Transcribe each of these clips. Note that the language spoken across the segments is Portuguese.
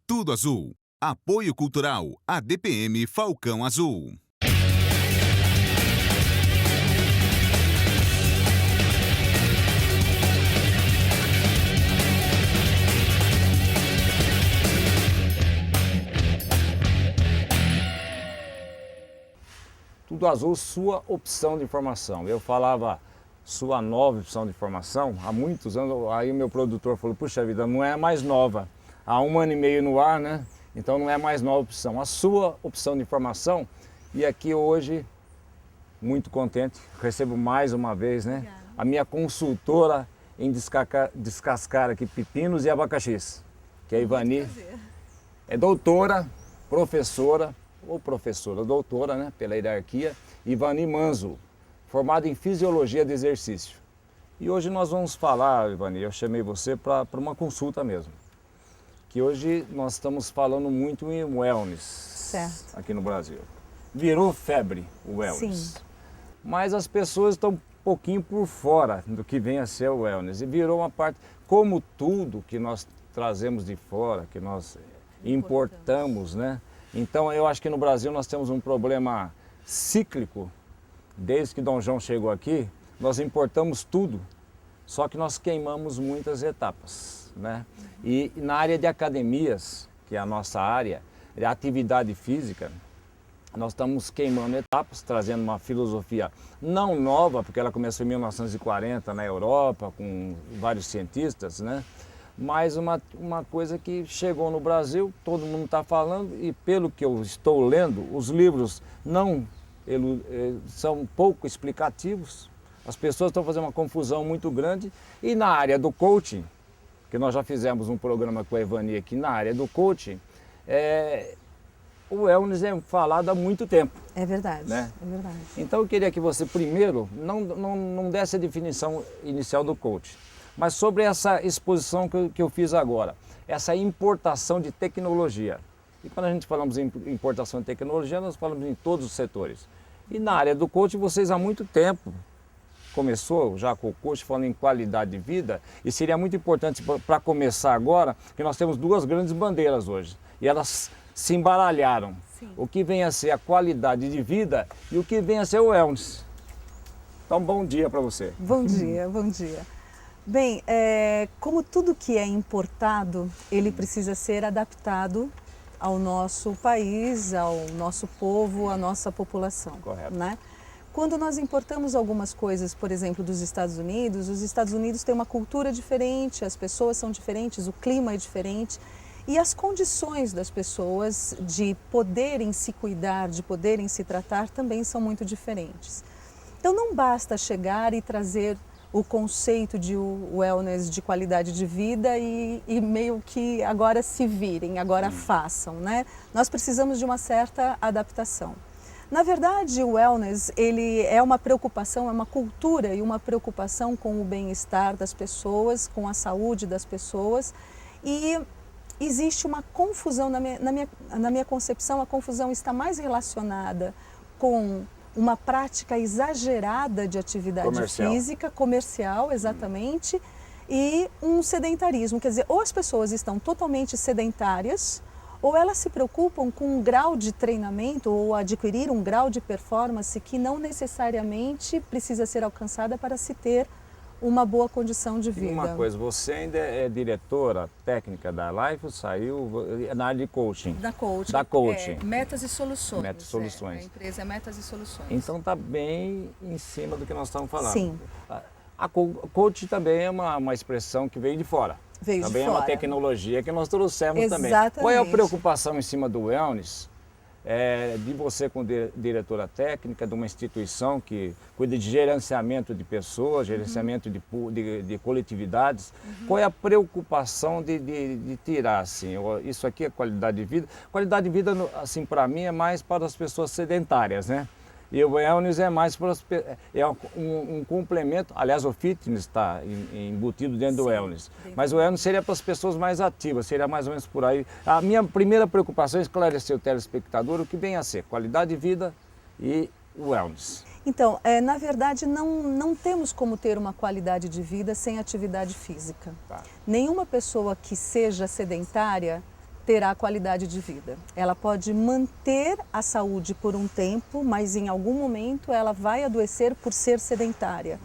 Tudo Azul. Apoio Cultural. ADPM Falcão Azul. Tudo Azul, sua opção de informação. Eu falava sua nova opção de informação há muitos anos. Aí o meu produtor falou, puxa vida, não é mais nova. Há 1 ano e meio no ar, né? Então não é mais nova opção. A sua opção de informação. E aqui hoje, muito contente, recebo mais uma vez, né? Obrigada. A minha consultora em descascar aqui pepinos e abacaxis, que é a Ivani. É doutora, professora, ou professora, doutora, né, pela hierarquia, Ivani Manzo, formada em Fisiologia de Exercício. E hoje nós vamos falar, Ivani, eu chamei você para uma consulta mesmo, que hoje nós estamos falando muito em wellness, certo, aqui no Brasil. Virou febre o wellness, sim, mas as pessoas estão um pouquinho por fora do que vem a ser o wellness, e virou uma parte, como tudo que nós trazemos de fora, que nós importamos, né? Então eu acho que no Brasil nós temos um problema cíclico. Desde que Dom João chegou aqui, nós importamos tudo, só que nós queimamos muitas etapas, né? E na área de academias, que é a nossa área, de atividade física, nós estamos queimando etapas, trazendo uma filosofia não nova, porque ela começou em 1940 na Europa, com vários cientistas, né? Mas uma coisa que chegou no Brasil, todo mundo está falando, e pelo que eu estou lendo, os livros não são pouco explicativos, as pessoas estão fazendo uma confusão muito grande, e na área do coaching, que nós já fizemos um programa com a Ivani aqui, na área do coaching, o wellness é falado há muito tempo. é verdade, Né? é verdade. Então eu queria que você primeiro não desse a definição inicial do coaching, mas sobre essa exposição que eu fiz agora, essa importação de tecnologia. E quando a gente falamos em importação de tecnologia, nós falamos em todos os setores. E na área do coaching, vocês há muito tempo, começou já com o coaching falando em qualidade de vida, e seria muito importante para começar agora, que nós temos 2 grandes bandeiras hoje, e elas se embaralharam. Sim. O que vem a ser a qualidade de vida e o que vem a ser o wellness. Então, bom dia para você. Bom dia, bom dia. Bem, como tudo que é importado, ele precisa ser adaptado ao nosso país, ao nosso povo, à nossa população. Correto. Né? Quando nós importamos algumas coisas, por exemplo, dos Estados Unidos, os Estados Unidos têm uma cultura diferente, as pessoas são diferentes, o clima é diferente e as condições das pessoas de poderem se cuidar, de poderem se tratar também são muito diferentes. Então não basta chegar e trazer o conceito de wellness, de qualidade de vida e meio que agora se virem, agora façam, né? Nós precisamos de uma certa adaptação. Na verdade, o wellness, ele é uma preocupação, é uma cultura e uma preocupação com o bem-estar das pessoas, com a saúde das pessoas, e existe uma confusão, na minha concepção, a confusão está mais relacionada com uma prática exagerada de atividade física, comercial, exatamente, e um sedentarismo. Quer dizer, ou as pessoas estão totalmente sedentárias, ou elas se preocupam com um grau de treinamento ou adquirir um grau de performance que não necessariamente precisa ser alcançada para se ter uma boa condição de vida. E uma coisa, você ainda é diretora técnica da Life, saiu na área de coaching. Da coaching. Da coaching. Metas e Soluções. Metas e Soluções. A empresa é Metas e Soluções. Então está bem em cima do que nós estamos falando. Sim. A coaching também é uma expressão que veio de fora. Veio também de é uma fora. tecnologia que nós trouxemos também. Exatamente. Qual é a preocupação em cima do wellness? De você como diretora técnica de uma instituição que cuida de gerenciamento de pessoas, gerenciamento de coletividades, qual é a preocupação de tirar, assim, isso aqui é qualidade de vida? Qualidade de vida, assim, para mim é mais para as pessoas sedentárias, né? E o wellness é mais para um complemento, aliás o fitness está embutido dentro do wellness, mas o wellness seria para as pessoas mais ativas, seria mais ou menos por aí. A minha primeira preocupação é esclarecer o telespectador o que vem a ser qualidade de vida e wellness. Então, na verdade, não temos como ter uma qualidade de vida sem atividade física. Tá. Nenhuma pessoa que seja sedentária terá qualidade de vida. Ela pode manter a saúde por um tempo, mas em algum momento ela vai adoecer por ser sedentária.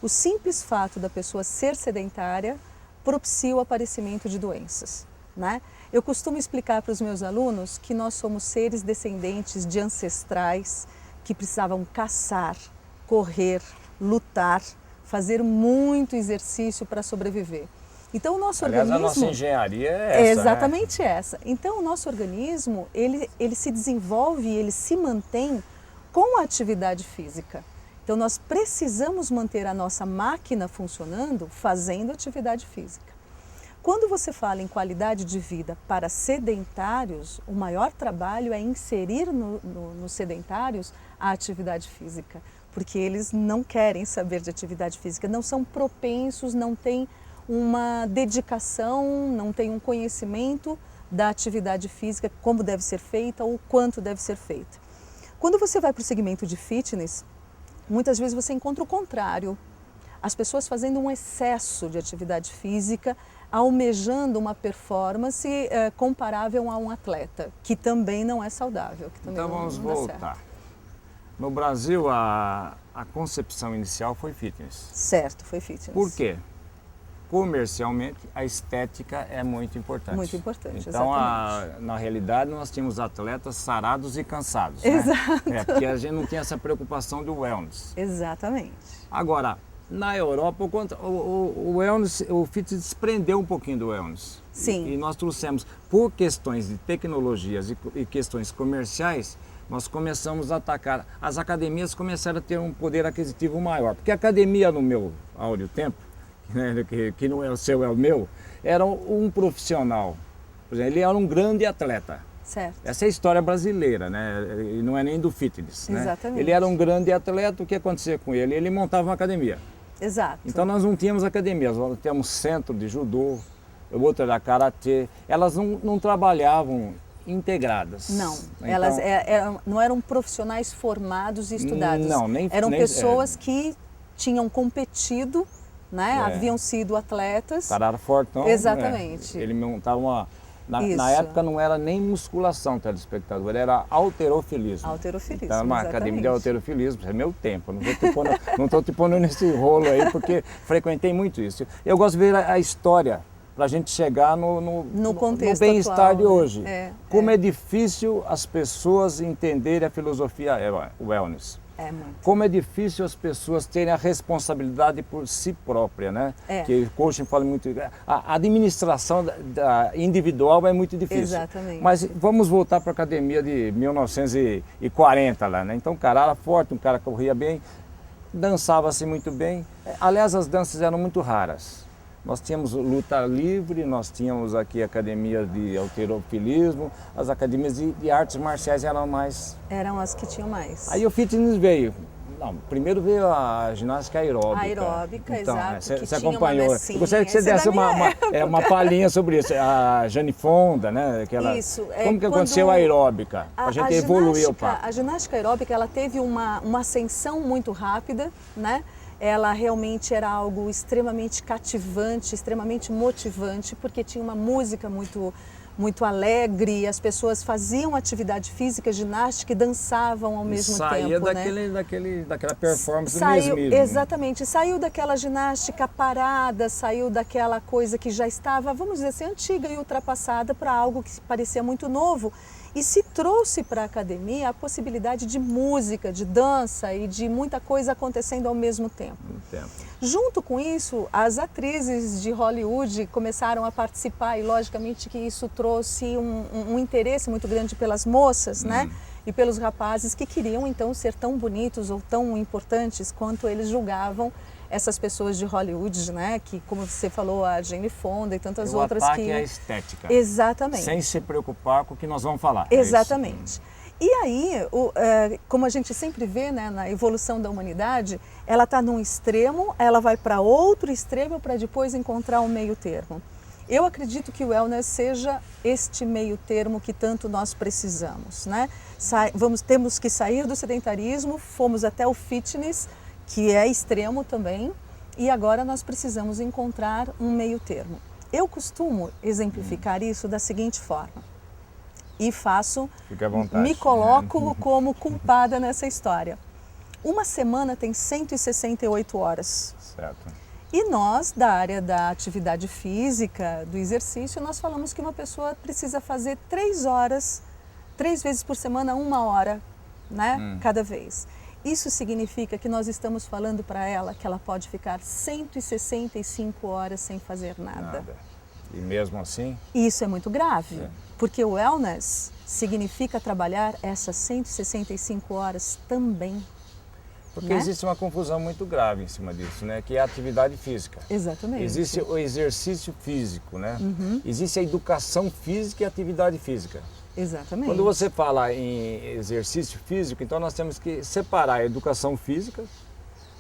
O simples fato da pessoa ser sedentária propicia o aparecimento de doenças, né? Eu costumo explicar para os meus alunos que nós somos seres descendentes de ancestrais que precisavam caçar, correr, lutar, fazer muito exercício para sobreviver. Então o nosso organismo... A nossa engenharia é essa, exatamente essa. Então o nosso organismo, ele se desenvolve, ele se mantém com a atividade física. Então nós precisamos manter a nossa máquina funcionando fazendo atividade física. Quando você fala em qualidade de vida para sedentários, o maior trabalho é inserir nos sedentários a atividade física, porque eles não querem saber de atividade física, não são propensos, não têm uma dedicação, não têm um conhecimento da atividade física, como deve ser feita ou quanto deve ser feita. Quando você vai para o segmento de fitness, muitas vezes você encontra o contrário, as pessoas fazendo um excesso de atividade física, almejando uma performance comparável a um atleta, que também não é saudável. Que também Então vamos voltar. Certo. No Brasil, a concepção inicial foi fitness. Certo, foi fitness. Por quê? Comercialmente, a estética é muito importante. Muito importante, então, exatamente. na realidade, nós tínhamos atletas sarados e cansados. Exato. Né? Porque a gente não tinha essa preocupação do wellness. Exatamente. Agora, na Europa, o wellness, o fitness desprendeu um pouquinho do wellness. Sim. E nós trouxemos, por questões de tecnologias e questões comerciais, nós começamos a atacar. As academias começaram a ter um poder aquisitivo maior. Porque a academia, no meu áureo tempo, né, que não é o seu, é o meu, era um profissional. Por exemplo, ele era um grande atleta. Certo. Essa é a história brasileira, né? E não é nem do fitness. Exatamente. Né? Ele era um grande atleta, o que acontecia com ele? Ele montava uma academia. Exato. Então nós não tínhamos academias, nós tínhamos centro de judô, outra era karatê. Elas não trabalhavam integradas. Não, então, elas não eram profissionais formados e estudados. Não, nem eram pessoas que tinham competido, né? Haviam sido atletas. O cara era fortão. Exatamente. Ele montava uma... Na época não era nem musculação, telespectador, era halterofilismo. Halterofilismo, então, uma exatamente. academia de halterofilismo, é meu tempo, não estou te pondo nesse rolo aí, porque frequentei muito isso. Eu gosto de ver a história, para a gente chegar no bem-estar de hoje. Como é difícil as pessoas entenderem a filosofia wellness. Muito. Como é difícil as pessoas terem a responsabilidade por si própria, né? Que o coaching fala muito. A administração individual é muito difícil. Exatamente. Mas vamos voltar para a academia de 1940 lá, né? Então, um cara era forte, um cara corria bem, dançava-se muito bem. Aliás, as danças eram muito raras. Nós tínhamos luta livre, nós tínhamos aqui academia de halterofilismo, as academias de artes marciais eram mais... Eram as que tinham mais. Aí o fitness veio. Não, primeiro veio a ginástica aeróbica. A aeróbica, então, exato. Você acompanhou. Eu gostaria que você Essa desse é uma palhinha sobre isso. A Jane Fonda, né? Isso. Como que aconteceu a aeróbica? A gente evoluiu, pá. A ginástica aeróbica, ela teve uma ascensão muito rápida, né? Ela realmente era algo extremamente cativante, extremamente motivante, porque tinha uma música muito alegre, as pessoas faziam atividade física, ginástica e dançavam ao mesmo tempo. Daquela performance do mesmismo. Exatamente, saiu daquela ginástica parada, saiu daquela coisa que já estava, vamos dizer assim, antiga e ultrapassada para algo que parecia muito novo. E se trouxe para a academia a possibilidade de música, de dança e de muita coisa acontecendo ao mesmo tempo. Junto com isso, as atrizes de Hollywood começaram a participar e logicamente que isso trouxe um interesse muito grande pelas moças, né? E pelos rapazes que queriam então ser tão bonitos ou tão importantes quanto eles julgavam essas pessoas de Hollywood, né? Que, como você falou, a Jane Fonda e tantas outras que... O ataque é a estética. Exatamente. Sem se preocupar com o que nós vamos falar. Exatamente. E aí, como a gente sempre vê, né, na evolução da humanidade, ela está num extremo, ela vai para outro extremo para depois encontrar um meio termo. Eu acredito que o wellness seja este meio termo que tanto nós precisamos, né? Temos que sair do sedentarismo, fomos até o fitness, que é extremo também, e agora nós precisamos encontrar um meio termo. Eu costumo exemplificar isso da seguinte forma, e Fique à vontade. me coloco como culpada nessa história. Uma semana tem 168 horas. Certo. E nós, da área da atividade física, do exercício, nós falamos que uma pessoa precisa fazer 3 horas, 3 vezes por semana, 1 hora, né? Cada vez. Isso significa que nós estamos falando para ela que ela pode ficar 165 horas sem fazer nada. E mesmo assim? Isso é muito grave, porque o wellness significa trabalhar essas 165 horas também. Porque existe uma confusão muito grave em cima disso, né? Que é a atividade física. Exatamente. Existe o exercício físico, né? Existe a educação física e a atividade física. Exatamente. Quando você fala em exercício físico, então nós temos que separar a educação física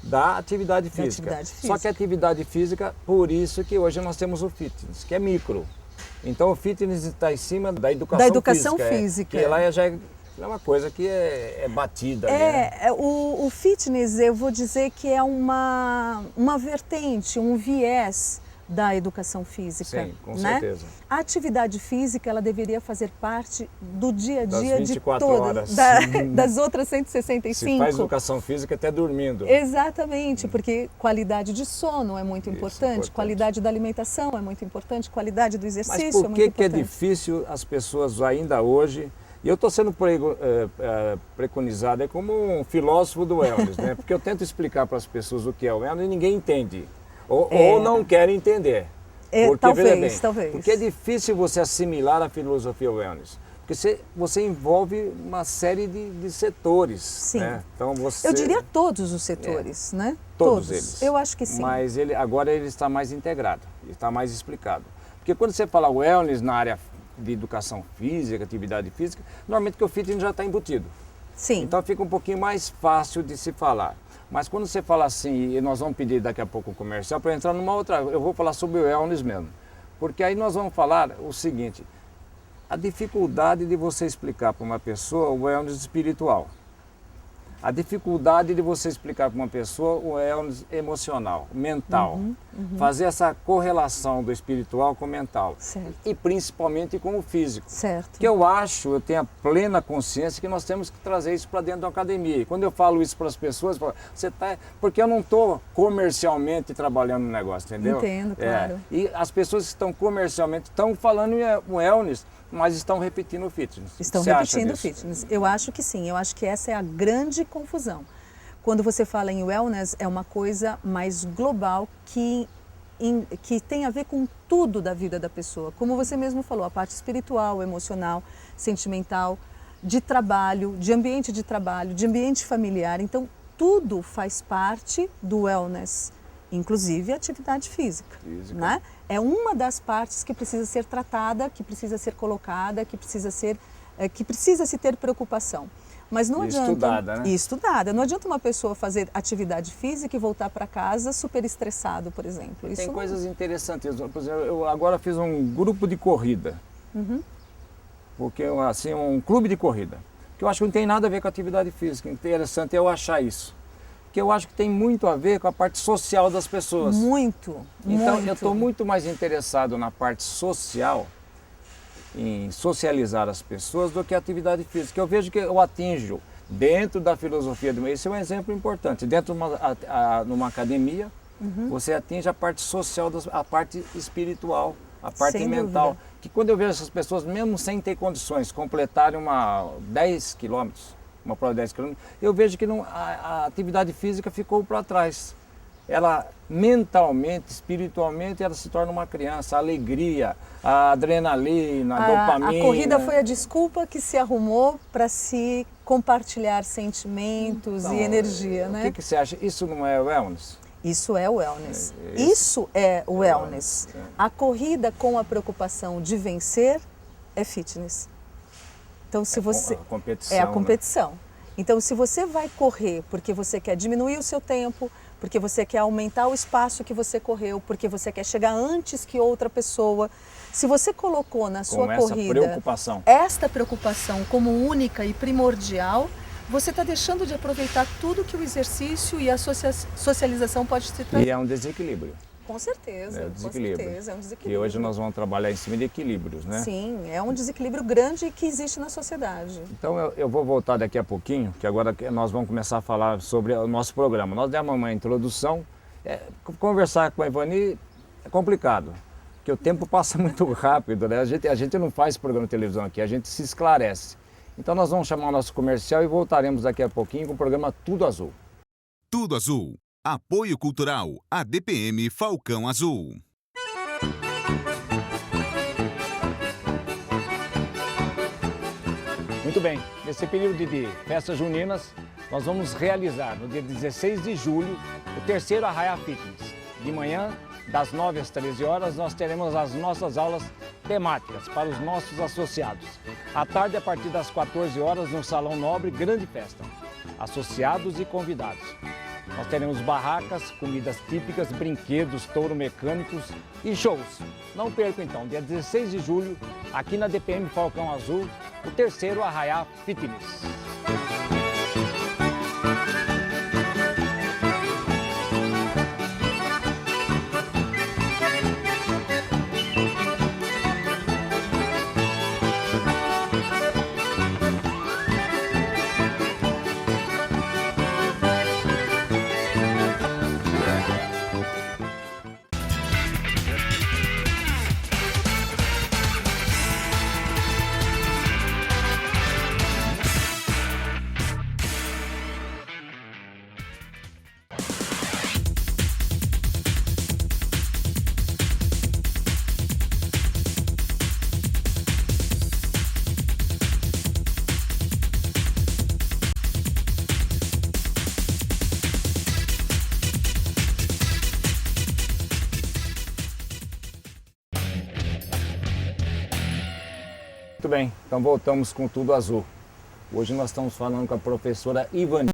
da atividade física. Só que a atividade física, por isso que hoje nós temos o fitness, que é micro. Então o fitness está em cima da educação física. Que ela já é uma coisa que é batida. O fitness, eu vou dizer que é uma vertente, um viés da educação física. Sim, com né? certeza. A atividade física, ela deveria fazer parte do dia a dia das 24 de todas, horas. das outras 165. Se faz educação física até dormindo. Exatamente, porque qualidade de sono é muito importante, qualidade da alimentação é muito importante, qualidade do exercício é muito importante. Mas por que é difícil as pessoas ainda hoje... E eu estou sendo preconizado como um filósofo do wellness, né? Porque eu tento explicar para as pessoas o que é o wellness e ninguém entende. Ou não quer entender. Porque, talvez. Porque é difícil você assimilar a filosofia wellness. Porque você envolve uma série de setores. Sim. Né? Então eu diria todos os setores, né? Todos eles. Eu acho que sim. Mas agora ele está mais integrado, está mais explicado. Porque quando você fala wellness na área de educação física, atividade física, normalmente que o fitness já está embutido. Sim. Então fica um pouquinho mais fácil de se falar. Mas quando você fala assim, e nós vamos pedir daqui a pouco um comercial para entrar numa outra, eu vou falar sobre o wellness mesmo. Porque aí nós vamos falar o seguinte, a dificuldade de você explicar para uma pessoa o wellness espiritual. A dificuldade de você explicar para uma pessoa o wellness emocional, mental. Fazer essa correlação do espiritual com o mental. Certo. E principalmente com o físico. Certo. Que eu tenho a plena consciência que nós temos que trazer isso para dentro da academia. E quando eu falo isso para as pessoas, porque eu não estou comercialmente trabalhando no negócio, entendeu? Entendo, claro. E as pessoas que estão comercialmente estão falando em wellness, mas estão repetindo o fitness. Estão repetindo o fitness. Eu acho que sim, eu acho que essa é a grande confusão. Quando você fala em wellness, é uma coisa mais global que tem a ver com tudo da vida da pessoa. Como você mesmo falou, a parte espiritual, emocional, sentimental, de trabalho, de ambiente de trabalho, de ambiente familiar. Então, tudo faz parte do wellness, inclusive a atividade física. Né? É uma das partes que precisa ser tratada, que precisa ser colocada, que precisa se ter preocupação. Mas não adianta... Estudada, né? Estudada. Não adianta uma pessoa fazer atividade física e voltar para casa super estressado, por exemplo. Tem coisas interessantes. Por exemplo, eu agora fiz um grupo de corrida. Porque, assim, um clube de corrida. Que eu acho que não tem nada a ver com atividade física. Interessante eu achar isso. Que eu acho que tem muito a ver com a parte social das pessoas. Muito. Então, eu estou muito mais interessado na parte social, em socializar as pessoas, do que a atividade física. Eu vejo que eu atinjo, dentro da filosofia do meio, esse é um exemplo importante. Dentro de numa academia, você atinge a parte social, a parte espiritual, a parte mental. Que quando eu vejo essas pessoas, mesmo sem ter condições, completarem 10 quilômetros, uma prova de 10 km, eu vejo que a atividade física ficou para trás. Ela mentalmente, espiritualmente, ela se torna uma criança. A alegria, a adrenalina, a dopamina. A corrida foi a desculpa que se arrumou para se compartilhar sentimentos e energia, né? O que você acha? Isso não é wellness? Isso é wellness. Isso é wellness. A corrida com a preocupação de vencer é fitness. Então, se você... A competição, é a competição. Né? Então, se você vai correr porque você quer diminuir o seu tempo, porque você quer aumentar o espaço que você correu, porque você quer chegar antes que outra pessoa. Se você colocou na sua corrida esta preocupação como única e primordial, você está deixando de aproveitar tudo que o exercício e a socialização pode te trazer. E é um desequilíbrio. Com certeza, É um desequilíbrio. com certeza, é um desequilíbrio. E hoje nós vamos trabalhar em cima de equilíbrios, né? Sim, é um desequilíbrio grande que existe na sociedade. Então eu vou voltar daqui a pouquinho, que agora nós vamos começar a falar sobre o nosso programa. Nós demos uma introdução, conversar com a Ivani é complicado, porque o tempo passa muito rápido, né? A gente não faz programa de televisão aqui, a gente se esclarece. Então nós vamos chamar o nosso comercial e voltaremos daqui a pouquinho com o programa Tudo Azul. Tudo Azul. Apoio Cultural, ADPM Falcão Azul. Muito bem, nesse período de festas juninas, nós vamos realizar no dia 16 de julho o terceiro Arraiá Fitness. De manhã, das 9 às 13 horas, nós teremos as nossas aulas temáticas para os nossos associados. À tarde, a partir das 14 horas, no Salão Nobre, grande festa. Associados e convidados. Nós teremos barracas, comidas típicas, brinquedos, touro mecânicos e shows. Não perca então, dia 16 de julho, aqui na DPM Falcão Azul, o terceiro Arraiá Fitness. Muito bem, então voltamos com Tudo Azul. Hoje nós estamos falando com a professora Ivani.